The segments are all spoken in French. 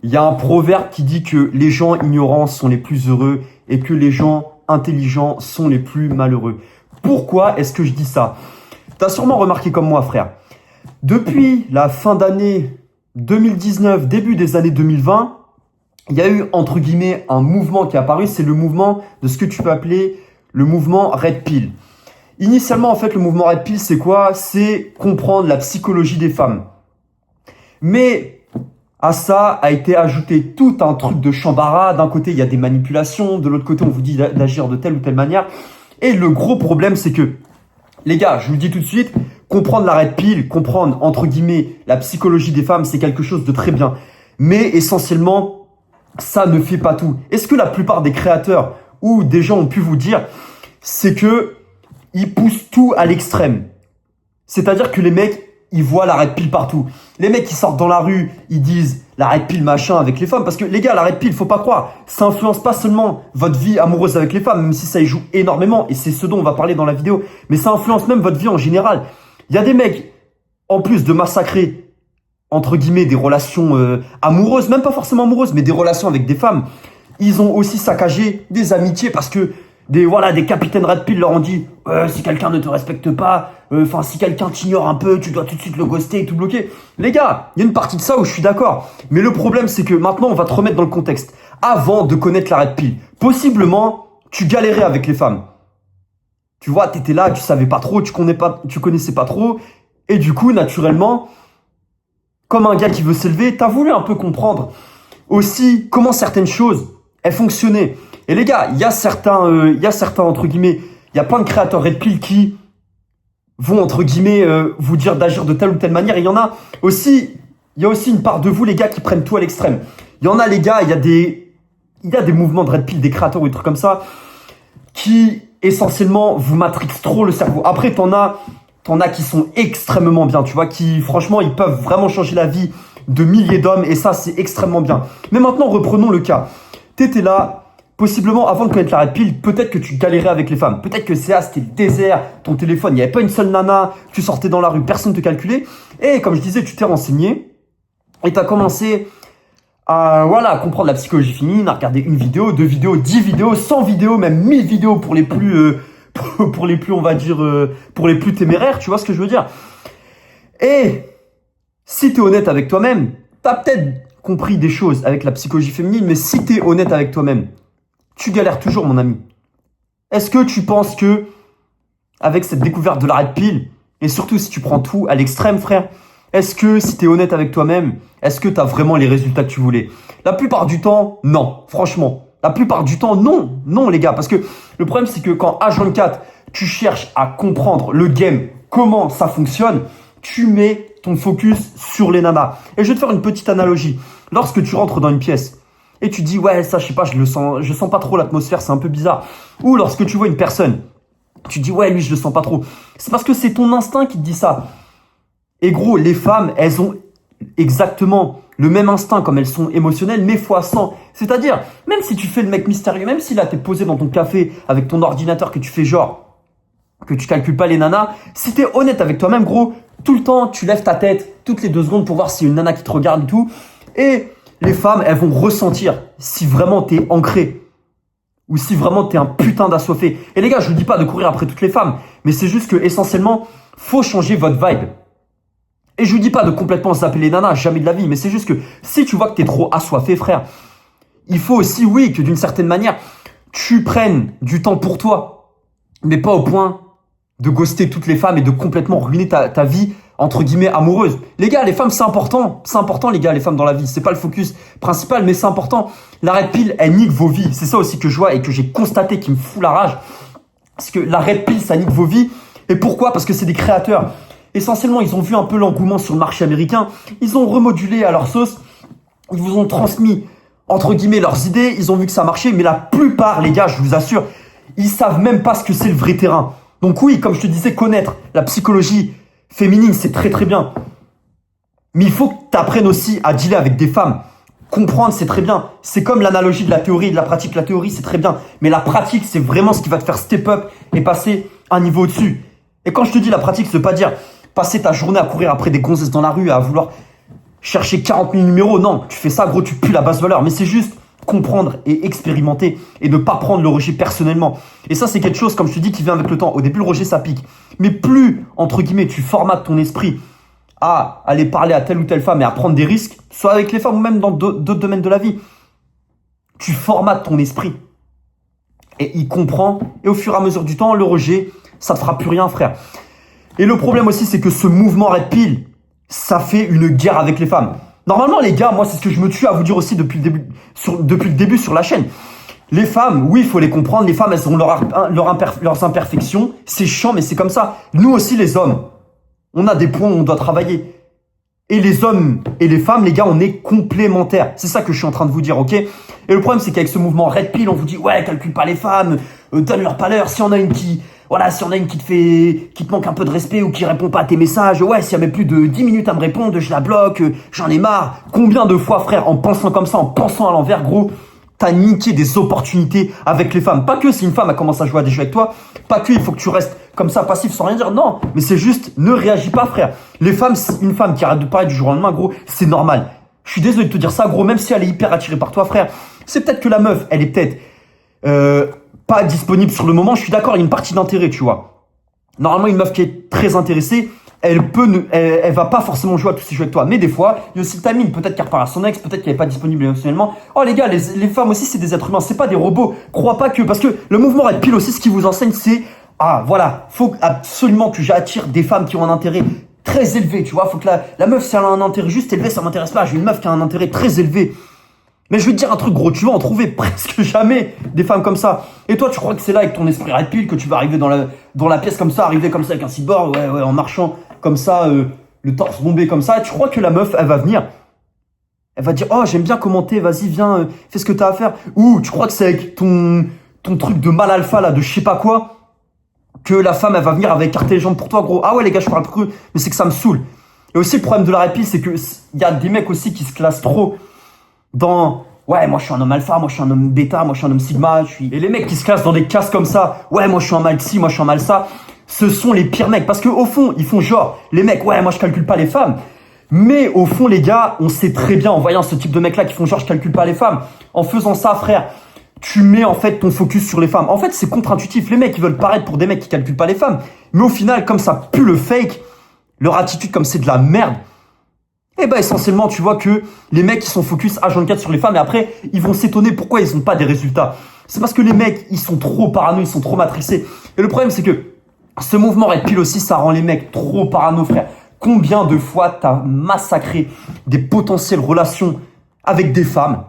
Il y a un proverbe qui dit que les gens ignorants sont les plus heureux et que les gens intelligents sont les plus malheureux. Pourquoi est-ce que je dis ça? Tu as sûrement remarqué comme moi, frère. Depuis la fin d'année 2019, début des années 2020, il y a eu, entre guillemets, un mouvement qui est apparu. C'est le mouvement de ce que tu peux appeler le mouvement Red Pill. Initialement, en fait, le mouvement Red Pill, c'est quoi? C'est comprendre la psychologie des femmes. Mais à ça a été ajouté tout un truc de chambara. D'un côté, il y a des manipulations. De l'autre côté, on vous dit d'agir de telle ou telle manière. Et le gros problème, c'est que, les gars, je vous le dis tout de suite, comprendre la Red Pill, comprendre, entre guillemets, la psychologie des femmes, c'est quelque chose de très bien. Mais essentiellement, ça ne fait pas tout. Et ce que la plupart des créateurs ou des gens ont pu vous dire, c'est que ils poussent tout à l'extrême. C'est-à-dire que les mecs, ils voient la Red Pill partout. Les mecs qui sortent dans la rue, ils disent la Red Pill machin avec les femmes. Parce que les gars, la Red Pill, faut pas croire, ça influence pas seulement votre vie amoureuse avec les femmes, même si ça y joue énormément, et c'est ce dont on va parler dans la vidéo, mais ça influence même votre vie en général. Il y a des mecs, en plus de massacrer, entre guillemets, des relations amoureuses, même pas forcément amoureuses, mais des relations avec des femmes, ils ont aussi saccagé des amitiés parce que des capitaines Red Pill leur ont dit si quelqu'un ne te respecte pas, si quelqu'un t'ignore un peu, tu dois tout de suite le ghoster et tout bloquer. Les gars, il y a une partie de ça où je suis d'accord. Mais le problème, c'est que maintenant, on va te remettre dans le contexte. Avant de connaître la Red Pill, possiblement, tu galérais avec les femmes. Tu vois, t'étais là, tu savais pas trop, tu connaissais pas trop. Et du coup, naturellement, comme un gars qui veut s'élever, t'as voulu un peu comprendre aussi comment certaines choses, elles fonctionnaient. Et les gars, il y a certains, entre guillemets, il y a plein de créateurs Red Pill qui vont, entre guillemets, vous dire d'agir de telle ou telle manière. Et il y a aussi une part de vous, les gars, qui prennent tout à l'extrême. Il y en a, les gars, il y a des mouvements de Red Pill, des créateurs ou des trucs comme ça, qui, essentiellement, vous matrixent trop le cerveau. Après, t'en as qui sont extrêmement bien, tu vois, qui, franchement, ils peuvent vraiment changer la vie de milliers d'hommes. Et ça, c'est extrêmement bien. Mais maintenant, reprenons le cas. T'étais là. Possiblement, avant de connaître la Red Pill, peut-être que tu galérais avec les femmes. Peut-être que c'était le désert, ton téléphone, il n'y avait pas une seule nana, tu sortais dans la rue, personne ne te calculait. Et comme je disais, tu t'es renseigné et tu as commencé à comprendre la psychologie féminine, à regarder une vidéo, 2 vidéos, 10 vidéos, 100 vidéos, même 1000 vidéos pour les plus, on va dire, pour les plus téméraires, tu vois ce que je veux dire. Et si tu es honnête avec toi-même, tu as peut-être compris des choses avec la psychologie féminine, mais si tu es honnête avec toi-même, tu galères toujours, mon ami. Est-ce que tu penses que, avec cette découverte de la Red Pill, et surtout si tu prends tout à l'extrême, frère, est-ce que, si tu es honnête avec toi-même, est-ce que tu as vraiment les résultats que tu voulais? La plupart du temps, non. Franchement, la plupart du temps, non. Non, les gars, parce que le problème, c'est que quand H24, tu cherches à comprendre le game, comment ça fonctionne, tu mets ton focus sur les nanas. Et je vais te faire une petite analogie. Lorsque tu rentres dans une pièce, et tu dis, ouais, ça, je sais pas, je sens pas trop l'atmosphère, c'est un peu bizarre. Ou lorsque tu vois une personne, tu dis, ouais, lui, je le sens pas trop. C'est parce que c'est ton instinct qui te dit ça. Et gros, les femmes, elles ont exactement le même instinct comme elles sont émotionnelles, mais fois 100. C'est-à-dire, même si tu fais le mec mystérieux, même si là, t'es posé dans ton café avec ton ordinateur, que tu fais genre, que tu calcules pas les nanas, si t'es honnête avec toi-même, gros, tout le temps, tu lèves ta tête toutes les 2 secondes pour voir s'il y a une nana qui te regarde et tout. Et les femmes, elles vont ressentir si vraiment t'es ancré ou si vraiment t'es un putain d'assoiffé. Et les gars, je vous dis pas de courir après toutes les femmes, mais c'est juste que essentiellement, faut changer votre vibe. Et je vous dis pas de complètement zapper les nanas, jamais de la vie, mais c'est juste que si tu vois que t'es trop assoiffé, frère, il faut aussi, oui, que d'une certaine manière, tu prennes du temps pour toi, mais pas au point de ghoster toutes les femmes et de complètement ruiner ta vie, entre guillemets, amoureuse. Les gars, les femmes, c'est important. C'est important, les gars, les femmes dans la vie. C'est pas le focus principal, mais c'est important. La Red Pill, elle nique vos vies. C'est ça aussi que je vois et que j'ai constaté qui me fout la rage. Parce que la Red Pill, ça nique vos vies. Et pourquoi? Parce que c'est des créateurs. Essentiellement, ils ont vu un peu l'engouement sur le marché américain. Ils ont remodulé à leur sauce. Ils vous ont transmis, entre guillemets, leurs idées. Ils ont vu que ça marchait. Mais la plupart, les gars, je vous assure, ils savent même pas ce que c'est le vrai terrain. Donc oui, comme je te disais, connaître la psychologie féminine, c'est très très bien. Mais il faut que tu apprennes aussi à dealer avec des femmes. Comprendre, c'est très bien. C'est comme l'analogie de la théorie et de la pratique. La théorie, c'est très bien. Mais la pratique, c'est vraiment ce qui va te faire step up et passer un niveau au-dessus. Et quand je te dis la pratique, ça veut pas dire passer ta journée à courir après des gonzesses dans la rue, à vouloir chercher 40 000 numéros. Non, tu fais ça, gros, tu pues la basse valeur. Mais c'est juste comprendre et expérimenter et ne pas prendre le rejet personnellement. Et ça, c'est quelque chose, comme je te dis, qui vient avec le temps. Au début, le rejet, ça pique. Mais plus, entre guillemets, tu formates ton esprit à aller parler à telle ou telle femme et à prendre des risques, soit avec les femmes ou même dans d'autres domaines de la vie, tu formates ton esprit. Et il comprend. Et au fur et à mesure du temps, le rejet, ça ne te fera plus rien, frère. Et le problème aussi, c'est que ce mouvement Red Pill, ça fait une guerre avec les femmes. Normalement, les gars, moi, c'est ce que je me tue à vous dire aussi depuis le début sur la chaîne. Les femmes, oui, il faut les comprendre. Les femmes, elles ont leurs imperfections. C'est chiant, mais c'est comme ça. Nous aussi, les hommes, on a des points où on doit travailler. Et les hommes et les femmes, les gars, on est complémentaires. C'est ça que je suis en train de vous dire, ok? Et le problème, c'est qu'avec ce mouvement Red Pill, on vous dit, ouais, calcule pas les femmes, donne-leur pas l'heure. Si on a une qui... Voilà, si on a une qui te manque un peu de respect ou qui répond pas à tes messages, ouais, si elle met plus de 10 minutes à me répondre, je la bloque, j'en ai marre. Combien de fois, frère, en pensant comme ça, en pensant à l'envers, gros, t'as niqué des opportunités avec les femmes. Pas que si une femme, elle commence à jouer à des jeux avec toi, pas que il faut que tu restes comme ça, passif, sans rien dire. Non, mais c'est juste, ne réagis pas, frère. Les femmes, une femme qui arrête de parler du jour au lendemain, gros, c'est normal. Je suis désolé de te dire ça, gros, même si elle est hyper attirée par toi, frère. C'est peut-être que la meuf, elle est peut-être pas disponible sur le moment. Je suis d'accord, il y a une partie d'intérêt, tu vois. Normalement, une meuf qui est très intéressée, elle va pas forcément jouer à tous ces jeux avec toi. Mais des fois, il y a aussi le timing. Peut-être qu'elle repart à son ex, peut-être qu'elle est pas disponible émotionnellement. Oh les gars, les femmes aussi, c'est des êtres humains, c'est pas des robots. Crois pas que, parce que le mouvement Red Pill aussi, ce qui vous enseigne, c'est, ah voilà, faut absolument que j'attire des femmes qui ont un intérêt très élevé, tu vois. Faut que la meuf, si elle a un intérêt juste élevé, ça m'intéresse pas. J'ai une meuf qui a un intérêt très élevé. Mais je vais te dire un truc, gros, tu vas en trouver presque jamais des femmes comme ça. Et toi, tu crois que c'est là avec ton esprit Red Pill que tu vas arriver dans la pièce comme ça, arriver comme ça avec un cyborg, ouais, en marchant comme ça, le torse bombé comme ça. Et tu crois que la meuf, elle va venir, elle va dire, oh, j'aime bien commenter, vas-y, viens, fais ce que t'as à faire. Ou tu crois que c'est avec ton truc de mal alpha, là, de je sais pas quoi, que la femme, elle va venir avec écarter les jambes pour toi, gros. Ah ouais, les gars, je parle cru, mais c'est que ça me saoule. Et aussi, le problème de la Red Pill, c'est que y a des mecs aussi qui se classent trop dans, ouais, moi je suis un homme alpha, moi je suis un homme bêta, moi je suis un homme sigma, Et les mecs qui se classent dans des cases comme ça, ouais, moi je suis un mal ci, moi je suis un mal ça, ce sont les pires mecs. Parce que au fond, ils font genre, les mecs, ouais, moi je calcule pas les femmes. Mais au fond, les gars, on sait très bien, en voyant ce type de mecs-là qui font genre, je calcule pas les femmes, en faisant ça, frère, tu mets en fait ton focus sur les femmes. En fait, c'est contre-intuitif. Les mecs, ils veulent paraître pour des mecs qui calculent pas les femmes. Mais au final, comme ça pue le fake, leur attitude comme c'est de la merde, et bah essentiellement, tu vois que les mecs, ils sont focus H24 sur les femmes et après, ils vont s'étonner pourquoi ils n'ont pas des résultats. C'est parce que les mecs, ils sont trop parano, ils sont trop matrixés. Et le problème, c'est que ce mouvement Red Pill aussi, ça rend les mecs trop parano, frère. Combien de fois t'as massacré des potentielles relations avec des femmes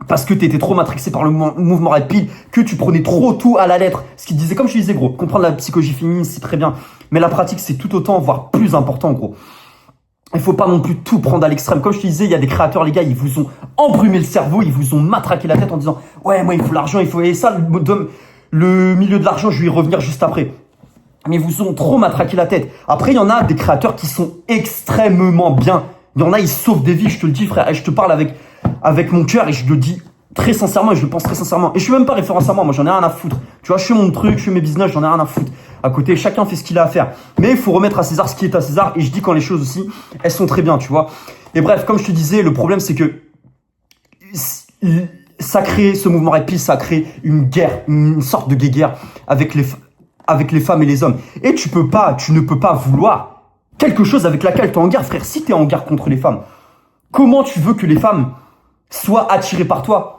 parce que t'étais trop matrixé par le mouvement Red Pill, que tu prenais trop tout à la lettre. Ce qu'il disait, comme je disais, gros, comprendre la psychologie féminine, c'est très bien. Mais la pratique, c'est tout autant, voire plus important, gros. Il faut pas non plus tout prendre à l'extrême. Comme je te disais, il y a des créateurs, les gars, ils vous ont embrumé le cerveau, ils vous ont matraqué la tête en disant « Ouais, moi, il faut l'argent, il faut... » Et ça, le milieu de l'argent, je vais y revenir juste après. Mais ils vous ont trop matraqué la tête. Après, il y en a des créateurs qui sont extrêmement bien. Il y en a, ils sauvent des vies, je te le dis, frère. Et je te parle avec mon cœur et je le dis très sincèrement et je le pense très sincèrement. Et je suis même pas référence à moi j'en ai rien à foutre. Tu vois, je fais mon truc, je fais mes business, j'en ai rien à foutre. À côté, chacun fait ce qu'il a à faire. Mais il faut remettre à César ce qui est à César. Et je dis quand les choses aussi, elles sont très bien, tu vois. Et bref, comme je te disais, le problème c'est que ça crée, ce mouvement Red Pill, ça crée une guerre, une sorte de guéguerre avec les femmes et les hommes. Et tu ne peux pas vouloir quelque chose avec laquelle tu es en guerre, frère. Si tu es en guerre contre les femmes, comment tu veux que les femmes soient attirées par toi?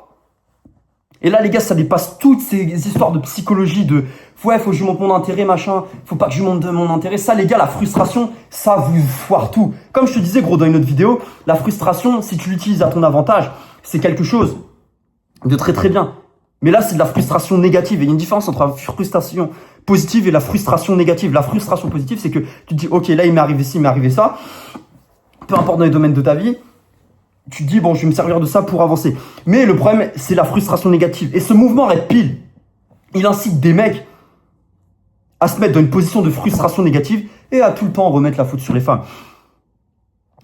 Et là, les gars, ça dépasse toutes ces histoires de psychologie, de ouais, faut que je monte mon intérêt, machin, faut pas que je monte mon intérêt. Ça, les gars, la frustration, ça vous foire tout. Comme je te disais, gros, dans une autre vidéo, la frustration, si tu l'utilises à ton avantage, c'est quelque chose de très très bien. Mais là, c'est de la frustration négative. Et il y a une différence entre la frustration positive et la frustration négative. La frustration positive, c'est que tu te dis, ok, là, il m'est arrivé ci, il m'est arrivé ça. Peu importe dans les domaines de ta vie. Tu te dis, bon, je vais me servir de ça pour avancer. Mais le problème, c'est la frustration négative. Et ce mouvement Red Pill, il incite des mecs à se mettre dans une position de frustration négative et à tout le temps remettre la faute sur les femmes.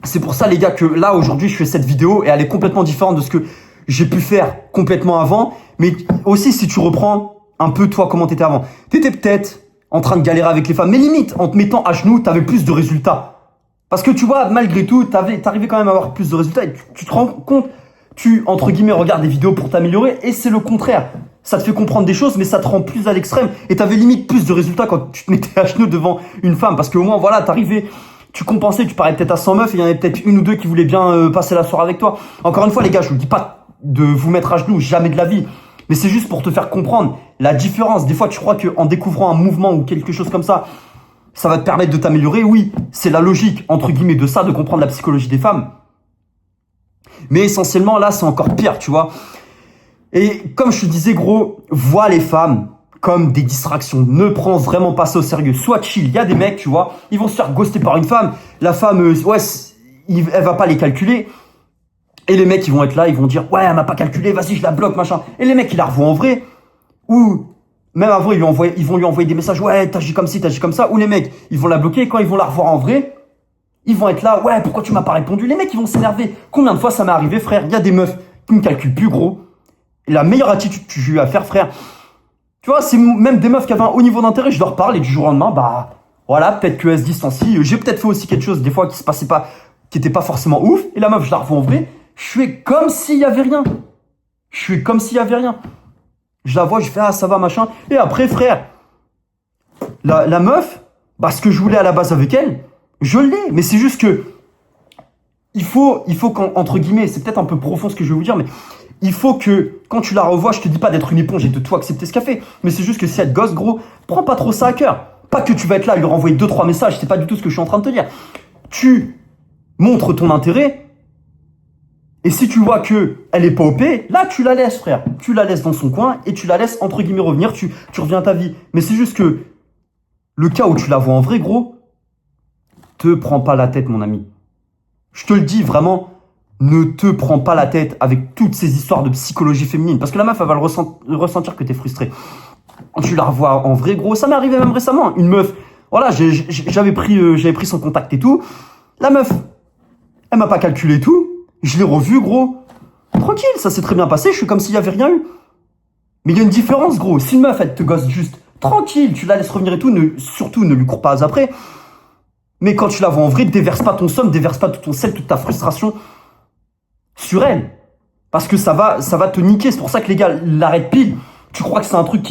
C'est pour ça, les gars, que là, aujourd'hui, je fais cette vidéo et elle est complètement différente de ce que j'ai pu faire complètement avant. Mais aussi, si tu reprends un peu, toi, comment t'étais avant. T'étais peut-être en train de galérer avec les femmes. Mais limite, en te mettant à genoux, t'avais plus de résultats. Parce que tu vois, malgré tout, t'arrivais quand même à avoir plus de résultats et tu te rends compte, tu, entre guillemets, regardes des vidéos pour t'améliorer et c'est le contraire. Ça te fait comprendre des choses, mais ça te rend plus à l'extrême et t'avais limite plus de résultats quand tu te mettais à genoux devant une femme. Parce qu'au moins, voilà, t'arrivais, tu compensais, tu parlais peut-être à 100 meufs et il y en avait peut-être une ou deux qui voulaient bien passer la soirée avec toi. Encore une fois, les gars, je vous dis pas de vous mettre à genoux, jamais de la vie. Mais c'est juste pour te faire comprendre la différence. Des fois, tu crois qu'en découvrant un mouvement ou quelque chose comme ça va te permettre de t'améliorer. Oui, c'est la logique, entre guillemets, de ça, de comprendre la psychologie des femmes. Mais essentiellement, là, c'est encore pire, tu vois. Et comme je te disais, gros, vois les femmes comme des distractions. Ne prends vraiment pas ça au sérieux. Sois chill. Il y a des mecs, tu vois, ils vont se faire ghoster par une femme. La femme, ouais, elle va pas les calculer. Et les mecs, ils vont être là, ils vont dire, ouais, elle m'a pas calculé, vas-y, je la bloque, machin. Et les mecs, ils la revoient en vrai. Ou même avant, ils vont lui envoyer des messages, ouais, t'agis comme ci, t'agis comme ça. Ou les mecs, ils vont la bloquer. Et quand ils vont la revoir en vrai, ils vont être là, ouais, pourquoi tu m'as pas répondu? Les mecs, ils vont s'énerver. Combien de fois ça m'est arrivé, frère? Il y a des meufs qui me calculent plus, gros. Et la meilleure attitude que j'ai eu à faire, frère, tu vois, c'est même des meufs qui avaient un haut niveau d'intérêt, je leur parle et du jour au lendemain, bah, voilà, peut-être que elles se distancient. J'ai peut-être fait aussi quelque chose, des fois, qui se passait pas, qui était pas forcément ouf. Et la meuf, je la revois en vrai. Je fais comme s'il y avait rien. Je fais comme s'il y avait rien. Je la vois, je fais, ah, ça va, machin. Et après, frère, la meuf, bah, ce que je voulais à la base avec elle, je l'ai. Mais c'est juste que, il faut qu'entre guillemets, c'est peut-être un peu profond ce que je vais vous dire, mais il faut que, quand tu la revois, je te dis pas d'être une éponge et de tout accepter ce qu'elle fait. Mais c'est juste que si elle te gosse, gros, prends pas trop ça à cœur. Pas que tu vas être là, lui renvoyer 2-3 messages, c'est pas du tout ce que je suis en train de te dire. Tu montres ton intérêt, et si tu vois que elle est pas OP, là, tu la laisses, frère. Tu la laisses dans son coin, et tu la laisses, entre guillemets, revenir, tu reviens à ta vie. Mais c'est juste que, le cas où tu la vois en vrai, gros, te prends pas la tête, mon ami. Je te le dis vraiment, ne te prends pas la tête avec toutes ces histoires de psychologie féminine. Parce que la meuf, elle va ressentir que t'es frustré. Tu la revois en vrai, gros. Ça m'est arrivé même récemment. Une meuf, voilà, j'avais pris son contact et tout. La meuf, elle m'a pas calculé et tout. Je l'ai revue, gros. Tranquille, ça s'est très bien passé. Je suis comme s'il y avait rien eu. Mais il y a une différence, gros. Si une meuf, elle te gosse juste, tranquille, tu la laisses revenir et tout. Surtout, ne lui cours pas après. Mais quand tu la vois en vrai, déverse pas ton somme, déverse pas tout ton sel, toute ta frustration sur elle. Parce que ça va te niquer. C'est pour ça que les gars, l'arrêt pile, tu crois que c'est un truc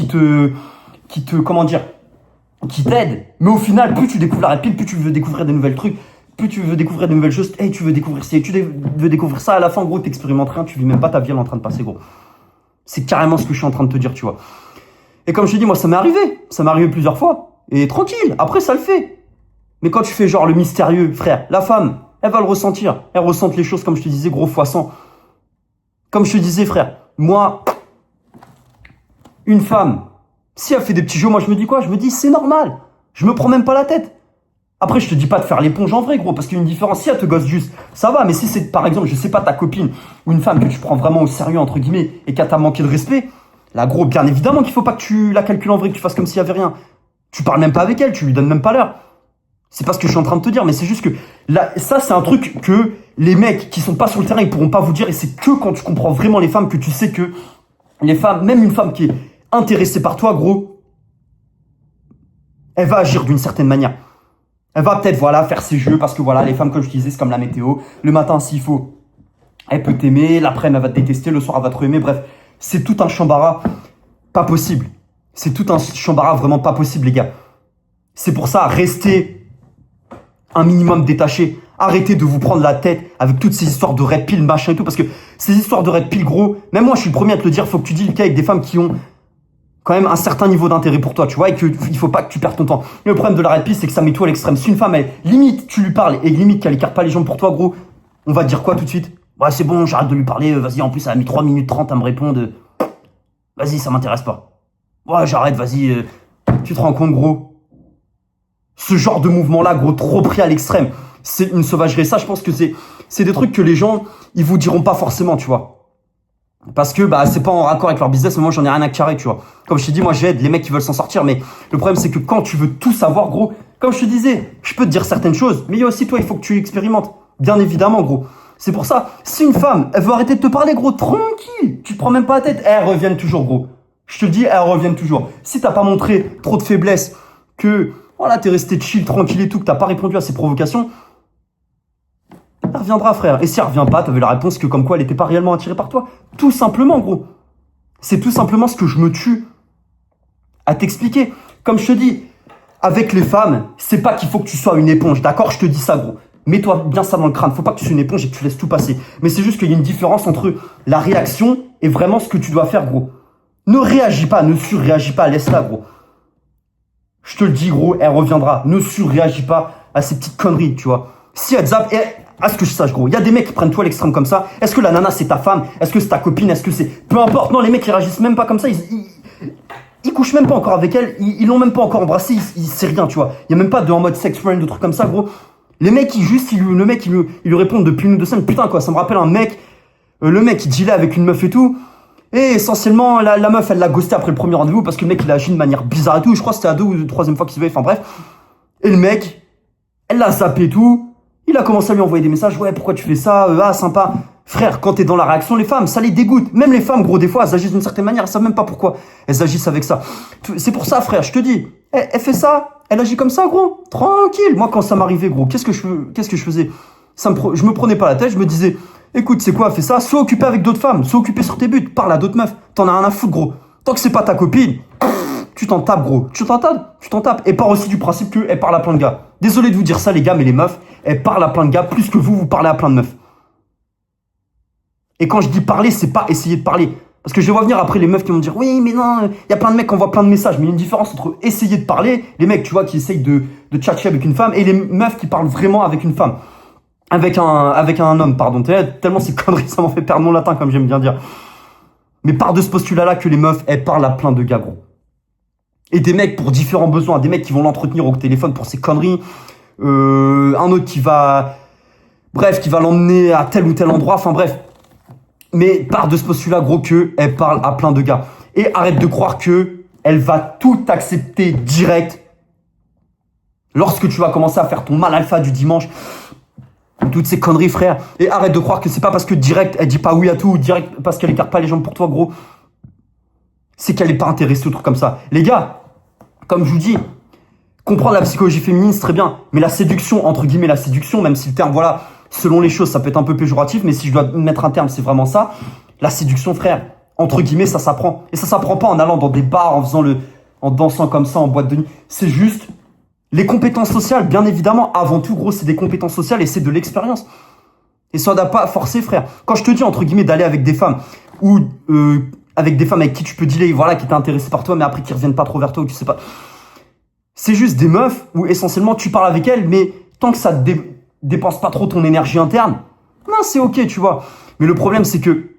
comment dire, qui t'aide. Mais au final, plus tu découvres l'arrêt pile, plus tu veux découvrir des nouvelles trucs, plus tu veux découvrir de nouvelles choses. Hey, tu veux découvrir ci, tu veux découvrir ça. À la fin, gros, t'expérimentes rien, tu vis même pas ta vie en train de passer, gros. C'est carrément ce que je suis en train de te dire, tu vois. Et comme je te dis, moi, ça m'est arrivé. Ça m'est arrivé plusieurs fois. Et tranquille, après, ça le fait. Mais quand tu fais genre le mystérieux, frère, la femme, elle va le ressentir. Elle ressent les choses, comme je te disais, gros, fois 100. Comme je te disais, frère, moi, une femme, si elle fait des petits jeux, moi, je me dis quoi? Je me dis, c'est normal. Je me prends même pas la tête. Après, je te dis pas de faire l'éponge en vrai, gros, parce qu'il y a une différence. Si elle te gosse juste, ça va. Mais si c'est, par exemple, je sais pas, ta copine ou une femme que tu prends vraiment au sérieux, entre guillemets, et qu'elle t'a manqué de respect, là, gros, bien évidemment qu'il faut pas que tu la calcules en vrai, que tu fasses comme s'il y avait rien. Tu parles même pas avec elle, tu lui donnes même pas l'heure. C'est pas ce que je suis en train de te dire, mais c'est juste que là, ça, c'est un truc que les mecs qui sont pas sur le terrain, ils pourront pas vous dire. Et c'est que quand tu comprends vraiment les femmes que tu sais que les femmes, même une femme qui est intéressée par toi, gros, elle va agir d'une certaine manière. Elle va peut-être, voilà, faire ses jeux parce que voilà, les femmes, comme je te disais, c'est comme la météo. Le matin, s'il faut, elle peut t'aimer. L'après-midi, elle va te détester. Le soir, elle va te aimer. Bref, c'est tout un chambarras pas possible. C'est tout un chambarras vraiment pas possible, les gars. C'est pour ça, restez un minimum détaché. Arrêtez de vous prendre la tête avec toutes ces histoires de red pill, machin et tout. Parce que ces histoires de red pill, gros, même moi, je suis le premier à te le dire, faut que tu dis le cas avec des femmes qui ont quand même un certain niveau d'intérêt pour toi, tu vois, et qu'il faut pas que tu perdes ton temps. Le problème de la red pill, c'est que ça met tout à l'extrême. Si une femme, elle, limite, tu lui parles et limite qu'elle écarte pas les jambes pour toi, gros, on va te dire quoi tout de suite? Ouais, c'est bon, j'arrête de lui parler, vas-y, en plus, elle a mis 3 minutes 30 à me répondre. Vas-y, ça m'intéresse pas. Ouais, j'arrête, vas-y. Tu te rends compte, gros? Ce genre de mouvement-là, gros, trop pris à l'extrême. C'est une sauvagerie. Ça, je pense que c'est des trucs que les gens, ils vous diront pas forcément, tu vois. Parce que, bah, c'est pas en raccord avec leur business, mais moi, j'en ai rien à carrer, tu vois. Comme je t'ai dit, moi, j'aide les mecs qui veulent s'en sortir, mais le problème, c'est que quand tu veux tout savoir, gros, comme je te disais, je peux te dire certaines choses, mais il y a aussi, toi, il faut que tu expérimentes. Bien évidemment, gros. C'est pour ça, si une femme, elle veut arrêter de te parler, gros, tranquille, tu te prends même pas la tête, elles reviennent toujours, gros. Je te le dis, elles reviennent toujours. Si t'as pas montré trop de faiblesse, que, voilà, t'es resté chill, tranquille et tout, que t'as pas répondu à ces provocations, Elle reviendra, frère. Et si elle revient pas, t'avais la réponse que comme quoi elle était pas réellement attirée par toi. Tout simplement, gros. C'est tout simplement ce que je me tue à t'expliquer. Comme je te dis, avec les femmes, c'est pas qu'il faut que tu sois une éponge, d'accord? Je te dis ça, gros. Mets-toi bien ça dans le crâne. Faut pas que tu sois une éponge et que tu laisses tout passer. Mais c'est juste qu'il y a une différence entre la réaction et vraiment ce que tu dois faire, gros. Ne réagis pas, ne surréagis pas, laisse-la, gros. Je te le dis, gros, elle reviendra. Ne surréagis pas à ces petites conneries, tu vois. Si elle zappe, et à ce que je sache, gros, il y a des mecs qui prennent toi à l'extrême comme ça. Est-ce que la nana, c'est ta femme? Est-ce que c'est ta copine? Est-ce que c'est... Peu importe, non, les mecs, ils réagissent même pas comme ça. Ils couchent même pas encore avec elle. Ils l'ont même pas encore embrassé. C'est rien, tu vois. Il y a même pas de en mode sex friend, de trucs comme ça, gros. Les mecs, le mec, ils lui répondent depuis une ou deux semaines. Putain, quoi, ça me rappelle un mec. Le mec, il dealait avec une meuf et tout. Et essentiellement, la meuf, elle l'a ghosté après le premier rendez-vous parce que le mec, il a agi de manière bizarre et tout. Je crois que c'était la deux ou troisième fois qu'il se voyait. Enfin, bref. Et le mec, elle l'a zappé et tout. Il a commencé à lui envoyer des messages. Ouais, pourquoi tu fais ça? Ah, sympa. Frère, quand t'es dans la réaction, les femmes, ça les dégoûte. Même les femmes, gros, des fois, elles agissent d'une certaine manière. Elles savent même pas pourquoi elles agissent avec ça. C'est pour ça, frère, je te dis. Elle fait ça. Elle agit comme ça, gros. Tranquille. Moi, quand ça m'arrivait, gros, qu'est-ce que je faisais? Je me prenais pas la tête. Je me disais, écoute, c'est quoi, fais ça. Sois occupé avec d'autres femmes. Sois occupé sur tes buts. Parle à d'autres meufs. T'en as rien à foutre, gros. Tant que c'est pas ta copine, tu t'en tapes, gros. Tu t'en tapes. Et pars aussi du principe qu'elle parle à plein de gars. Désolé de vous dire ça, les gars, mais les meufs, elles parlent à plein de gars plus que vous parlez à plein de meufs. Et quand je dis parler, c'est pas essayer de parler. Parce que je vais revenir après les meufs qui vont me dire oui, mais non, il y a plein de mecs qui envoient plein de messages. Mais il y a une différence entre essayer de parler, les mecs, tu vois, qui essayent de tchatcher avec une femme, et les meufs qui parlent vraiment avec une femme. Avec un homme, pardon. Tellement ces conneries, ça m'en fait perdre mon latin, comme j'aime bien dire. Mais part de ce postulat-là que les meufs, elles parlent à plein de gars, gros. Et des mecs pour différents besoins. Des mecs qui vont l'entretenir au téléphone pour ses conneries. Un autre qui va... Bref, qui va l'emmener à tel ou tel endroit. Enfin, bref. Mais part de ce postulat, gros, que elle parle à plein de gars. Et arrête de croire que elle va tout accepter direct. Lorsque tu vas commencer à faire ton mal alpha du dimanche. Toutes ces conneries, frère. Et arrête de croire que c'est pas parce que direct, elle dit pas oui à tout. Ou direct, parce qu'elle écarte pas les jambes pour toi, gros. C'est qu'elle est pas intéressée au truc comme ça. Les gars, comme je vous dis, comprendre la psychologie féminine, c'est très bien. Mais la séduction, entre guillemets, la séduction, même si le terme, voilà, selon les choses, ça peut être un peu péjoratif, mais si je dois mettre un terme, c'est vraiment ça. La séduction, frère, entre guillemets, ça s'apprend. Et ça s'apprend pas en allant dans des bars, en dansant comme ça, en boîte de nuit. C'est juste les compétences sociales, bien évidemment. Avant tout, gros, c'est des compétences sociales et c'est de l'expérience. Et ça n'a pas forcé, frère. Quand je te dis, entre guillemets, d'aller avec des femmes ou avec des femmes avec qui tu peux dealer, voilà, qui t'es intéressé par toi, mais après qui reviennent pas trop vers toi ou tu sais pas. C'est juste des meufs où essentiellement tu parles avec elles, mais tant que ça dépense pas trop ton énergie interne, non, c'est ok, tu vois. Mais le problème, c'est que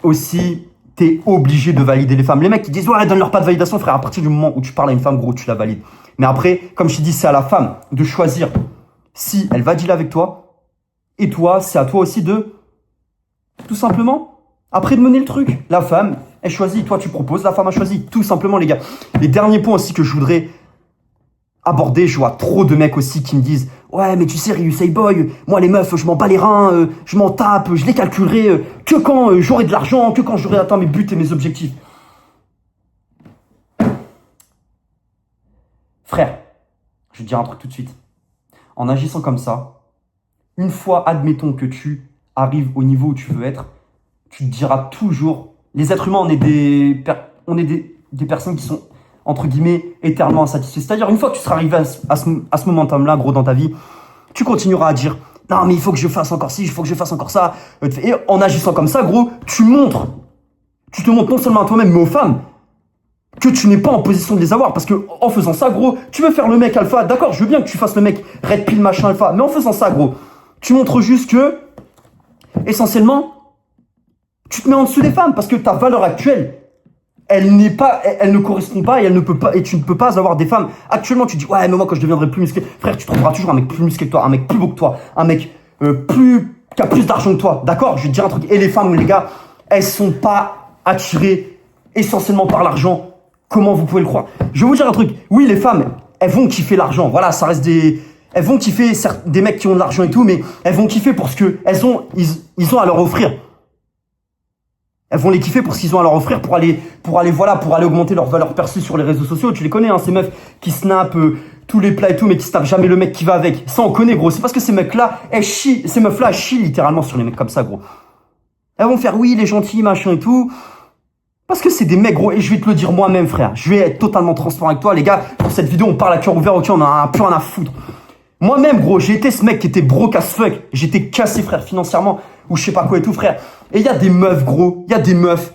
aussi, t'es obligé de valider les femmes. Les mecs qui disent ouais, donne-leur pas de validation, frère. À partir du moment où tu parles à une femme, gros, tu la valides. Mais après, comme je t'ai dit, c'est à la femme de choisir si elle va dealer avec toi. Et toi, c'est à toi aussi de, tout simplement, après de mener le truc. La femme, elle choisit, toi tu proposes, la femme a choisi. Tout simplement, les gars. Les derniers points aussi que je voudrais aborder, je vois trop de mecs aussi qui me disent ouais, mais tu sais, Ryusei Boy, moi les meufs, je m'en bats les reins, je m'en tape, je les calculerai que quand j'aurai de l'argent, que quand j'aurai atteint mes buts et mes objectifs. Frère, je vais te dire un truc tout de suite. En agissant comme ça, une fois, admettons que tu arrives au niveau où tu veux être, tu te diras toujours... Les êtres humains, on est des personnes qui sont, entre guillemets, éternellement insatisfaits. C'est-à-dire, une fois que tu seras arrivé à ce momentum-là, gros, dans ta vie, tu continueras à dire « Non, mais il faut que je fasse encore ci, il faut que je fasse encore ça. » Et en agissant comme ça, gros, tu te montres non seulement à toi-même, mais aux femmes, que tu n'es pas en position de les avoir. Parce que en faisant ça, gros, tu veux faire le mec alpha. D'accord, je veux bien que tu fasses le mec red pill machin alpha. Mais en faisant ça, gros, tu montres juste que, essentiellement, tu te mets en dessous des femmes. Parce que ta valeur actuelle, elle ne correspond pas et elle ne peut pas, et tu ne peux pas avoir des femmes. Actuellement, tu dis, ouais, mais moi, quand je deviendrai plus musclé, frère, tu trouveras toujours un mec plus musclé que toi, un mec plus beau que toi, un mec qui a plus d'argent que toi. D'accord, je vais te dire un truc. Et les femmes, les gars, elles sont pas attirées essentiellement par l'argent. Comment vous pouvez le croire? Je vais vous dire un truc. Oui, les femmes, elles vont kiffer l'argent. Voilà, ça reste elles vont kiffer des mecs qui ont de l'argent et tout, mais elles vont kiffer pour ce que ils ont à leur offrir. Elles vont les kiffer pour ce qu'ils ont à leur offrir pour aller augmenter leur valeur perçue sur les réseaux sociaux. Tu les connais, hein, ces meufs qui snapent tous les plats et tout, mais qui se tapent jamais le mec qui va avec. Ça, on connaît, gros. C'est parce que ces mecs-là, ces meufs-là, elles chient littéralement sur les mecs comme ça, gros. Elles vont faire, oui, les gentils, machin et tout. Parce que c'est des mecs, gros. Et je vais te le dire moi-même, frère. Je vais être totalement transparent avec toi, les gars. Pour cette vidéo, on parle à cœur ouvert, ok, on a plus rien à foutre. Moi-même, gros, j'ai été ce mec qui était broke as fuck. J'étais cassé, frère, financièrement, ou je sais pas quoi et tout, frère. Et il y a des meufs, gros. Il y a des meufs.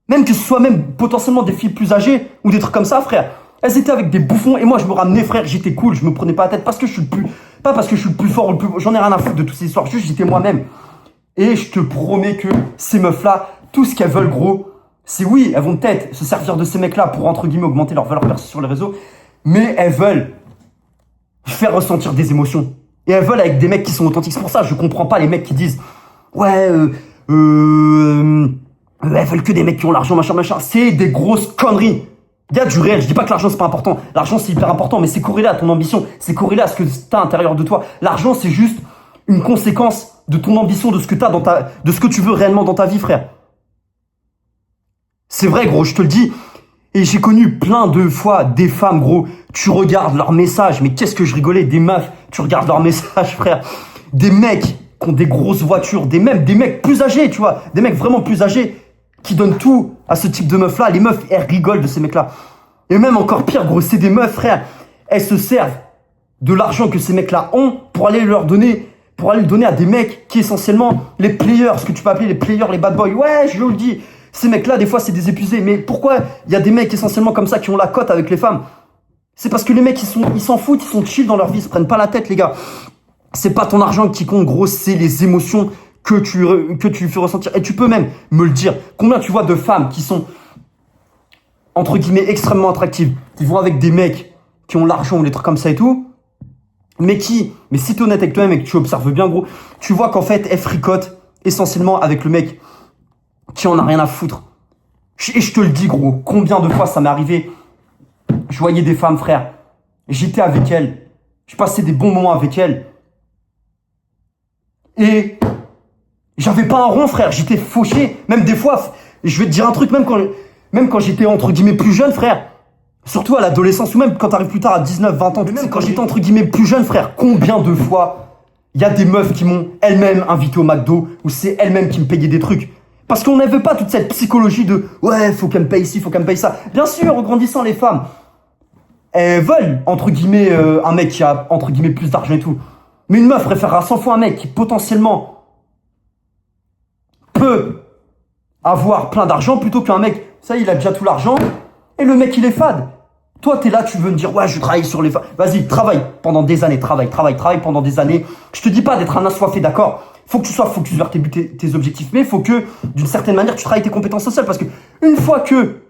Même que ce soit même potentiellement des filles plus âgées ou des trucs comme ça, frère. Elles étaient avec des bouffons et moi je me ramenais, frère, j'étais cool, je me prenais pas la tête parce que je suis le plus, pas parce que je suis le plus fort ou le plus, j'en ai rien à foutre de toutes ces histoires, juste j'étais moi-même. Et je te promets que ces meufs-là, tout ce qu'elles veulent, gros, c'est oui, elles vont peut-être se servir de ces mecs-là pour, entre guillemets, augmenter leur valeur perçue sur les réseaux, mais elles veulent faire ressentir des émotions. Et elles veulent avec des mecs qui sont authentiques. C'est pour ça, je comprends pas les mecs qui disent, ouais, elles veulent que des mecs qui ont l'argent, machin, machin. C'est des grosses conneries. Il y a du réel, je dis pas que l'argent c'est pas important. L'argent c'est hyper important, mais c'est corrélé à ton ambition. C'est corrélé à ce que t'as à l'intérieur de toi. L'argent c'est juste une conséquence de ton ambition, de ce que t'as de ce que tu veux réellement dans ta vie, frère. C'est vrai, gros, je te le dis. Et j'ai connu plein de fois des femmes, gros. Tu regardes leurs messages, mais qu'est-ce que je rigolais, des meufs. Tu regardes leurs messages, frère. Des mecs qui ont des grosses voitures, des mecs plus âgés, tu vois. Des mecs vraiment plus âgés qui donnent tout à ce type de meufs-là. Les meufs, elles rigolent de ces mecs-là. Et même encore pire, gros, c'est des meufs, frère. Elles se servent de l'argent que ces mecs-là ont pour aller le donner à des mecs qui, essentiellement, les players, ce que tu peux appeler les players, les bad boys. Ouais, je le dis. Ces mecs-là, des fois, c'est des épuisés. Mais pourquoi il y a des mecs, essentiellement, comme ça, qui ont la cote avec les femmes? C'est parce que les mecs, ils s'en foutent, ils sont chill dans leur vie, ils se prennent pas la tête, les gars. C'est pas ton argent qui compte, gros, c'est les émotions que tu fais ressentir. Et tu peux même me le dire. Combien tu vois de femmes qui sont, entre guillemets, extrêmement attractives, qui vont avec des mecs qui ont l'argent ou des trucs comme ça et tout, mais si t'es honnête avec toi-même et que tu observes bien, gros, tu vois qu'en fait, elles fricotent essentiellement avec le mec qui en a rien à foutre. Et je te le dis, gros, combien de fois ça m'est arrivé. Je voyais des femmes, frère. J'étais avec elles. Je passais des bons moments avec elles. Et j'avais pas un rond, frère. J'étais fauché. Même des fois, je vais te dire un truc, même quand j'étais, entre guillemets, plus jeune, frère. Surtout à l'adolescence, ou même quand t'arrives plus tard à 19, 20 ans. Même quand j'étais, entre guillemets, plus jeune, frère. Combien de fois il y a des meufs qui m'ont elles-mêmes invité au McDo, ou c'est elles-mêmes qui me payaient des trucs. Parce qu'on n'avait pas toute cette psychologie de « Ouais, faut qu'elle me paye ci, faut qu'elle me paye ça ». Bien sûr, en grandissant, les femmes, elles veulent, entre guillemets, un mec qui a, entre guillemets, plus d'argent et tout. Mais une meuf préférera 100 fois un mec qui, potentiellement, peut avoir plein d'argent plutôt qu'un mec, ça, il a déjà tout l'argent, et le mec, il est fade. Toi, t'es là, tu veux me dire « Ouais, je travaille sur les femmes ». Vas-y, travaille pendant des années, travaille pendant des années. Je te dis pas d'être un assoiffé, d'accord ? Faut que tu sois focus vers tes objectifs, mais il faut que, d'une certaine manière, tu travailles tes compétences sociales. Parce que une fois que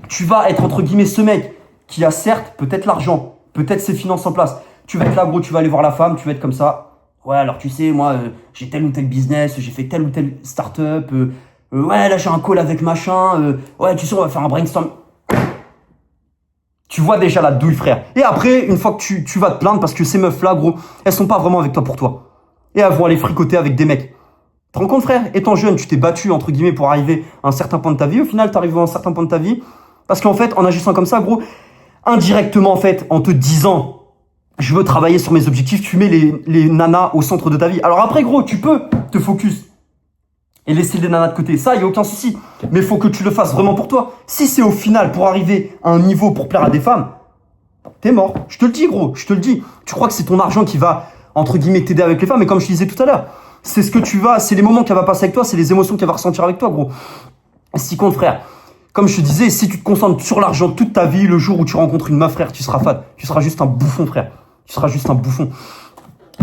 tu vas être, entre guillemets, ce mec qui a certes peut-être l'argent, peut-être ses finances en place, tu vas être là, gros, tu vas aller voir la femme, tu vas être comme ça. Ouais, alors tu sais, moi, j'ai tel ou tel business, j'ai fait telle ou telle start-up. Ouais, là, j'ai un call avec machin. Ouais, tu sais, on va faire un brainstorm. Tu vois déjà la douille, frère. Et après, une fois que tu vas te plaindre, parce que ces meufs-là, gros, elles sont pas vraiment avec toi pour toi. Et elles vont aller fricoter avec des mecs. Tu te rends compte, frère? Étant jeune, tu t'es battu, entre guillemets, pour arriver à un certain point de ta vie. Au final, t'arrives à un certain point de ta vie. Parce qu'en fait, en agissant comme ça, gros, indirectement, en fait, en te disant, je veux travailler sur mes objectifs, tu mets les nanas au centre de ta vie. Alors après, gros, tu peux te focus et laisser les nanas de côté. Ça, il n'y a aucun souci. Mais il faut que tu le fasses vraiment pour toi. Si c'est au final pour arriver à un niveau pour plaire à des femmes, t'es mort. Je te le dis, gros, je te le dis. Tu crois que c'est ton argent qui va, entre guillemets, t'aider avec les femmes, mais comme je te disais tout à l'heure, c'est ce que tu vas, c'est les moments qu'elle va passer avec toi, c'est les émotions qu'elle va ressentir avec toi, gros. Ce qui compte, frère. Comme je te disais, si tu te concentres sur l'argent toute ta vie, le jour où tu rencontres une meuf, frère, tu seras fade. Tu seras juste un bouffon, frère. Tu seras juste un bouffon.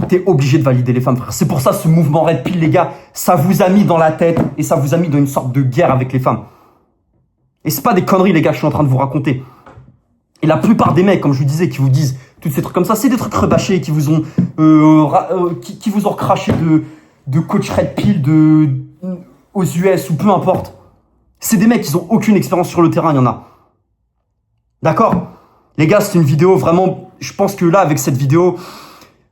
T'es obligé de valider les femmes, frère. C'est pour ça, ce mouvement Red Pill, les gars, ça vous a mis dans la tête et ça vous a mis dans une sorte de guerre avec les femmes. Et c'est pas des conneries, les gars, que je suis en train de vous raconter. Et la plupart des mecs, comme je vous disais, qui vous disent tous ces trucs comme ça, c'est des trucs rebâchés qui vous ont qui vous ont recraché de coach Red Pill aux US ou peu importe. C'est des mecs qui ont aucune expérience sur le terrain, il y en a. D'accord? Les gars, c'est une vidéo vraiment... Je pense que là, avec cette vidéo,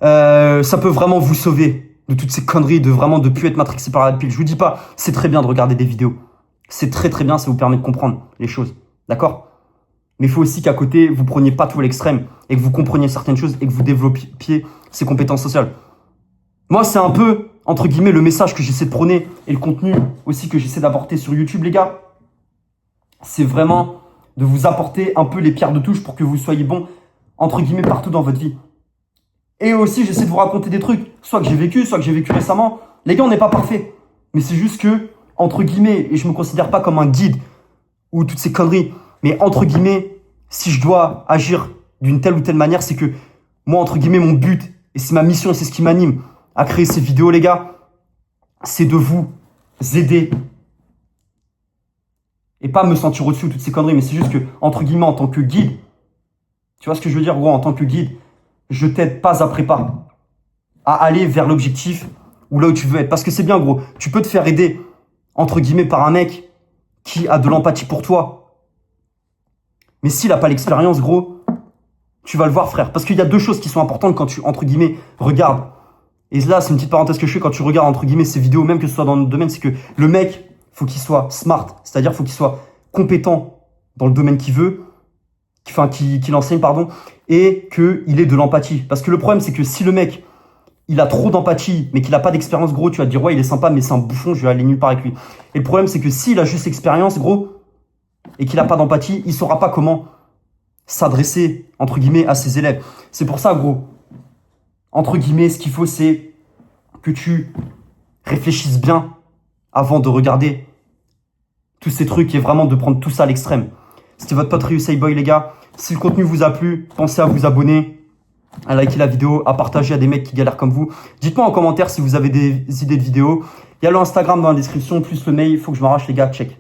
ça peut vraiment vous sauver de toutes ces conneries, de vraiment de plus être matrixé par la Red Pill. Je vous dis pas, c'est très bien de regarder des vidéos. C'est très très bien, ça vous permet de comprendre les choses. D'accord? Mais il faut aussi qu'à côté, vous preniez pas tout à l'extrême et que vous compreniez certaines choses et que vous développiez ces compétences sociales. Moi, c'est un peu, entre guillemets, le message que j'essaie de prôner et le contenu aussi que j'essaie d'apporter sur YouTube, les gars. C'est vraiment de vous apporter un peu les pierres de touche pour que vous soyez bons, entre guillemets, partout dans votre vie. Et aussi, j'essaie de vous raconter des trucs, soit que j'ai vécu récemment. Les gars, on n'est pas parfait. Mais c'est juste que, entre guillemets, et je me considère pas comme un guide ou toutes ces conneries, mais entre guillemets, si je dois agir d'une telle ou telle manière, c'est que moi, entre guillemets, mon but, et c'est ma mission, et c'est ce qui m'anime à créer ces vidéos, les gars, c'est de vous aider. Et pas me sentir au-dessus ou toutes ces conneries, mais c'est juste que, entre guillemets, en tant que guide, tu vois ce que je veux dire, gros, en tant que guide, je t'aide pas après pas à aller vers l'objectif ou là où tu veux être. Parce que c'est bien, gros, tu peux te faire aider, entre guillemets, par un mec qui a de l'empathie pour toi. Mais s'il n'a pas l'expérience, gros, tu vas le voir, frère. Parce qu'il y a deux choses qui sont importantes quand tu, entre guillemets, regardes. Et là, c'est une petite parenthèse que je fais quand tu regardes, entre guillemets, ces vidéos, même que ce soit dans notre domaine, c'est que le mec, faut qu'il soit smart. C'est-à-dire, faut qu'il soit compétent dans le domaine qu'il veut, qu'il enseigne, pardon, et qu'il ait de l'empathie. Parce que le problème, c'est que si le mec, il a trop d'empathie, mais qu'il n'a pas d'expérience, gros, tu vas te dire, ouais, il est sympa, mais c'est un bouffon, je vais aller nulle part avec lui. Et le problème, c'est que s'il a juste l'expérience, gros, et qu'il n'a pas d'empathie, il ne saura pas comment s'adresser, entre guillemets, à ses élèves. C'est pour ça, gros, entre guillemets, ce qu'il faut, c'est que tu réfléchisses bien avant de regarder tous ces trucs et vraiment de prendre tout ça à l'extrême. C'était votre pote Ryusei Boy, les gars. Si le contenu vous a plu, pensez à vous abonner, à liker la vidéo, à partager à des mecs qui galèrent comme vous. Dites-moi en commentaire si vous avez des idées de vidéos. Il y a le Instagram dans la description, plus le mail. Il faut que je m'arrache, les gars. Check.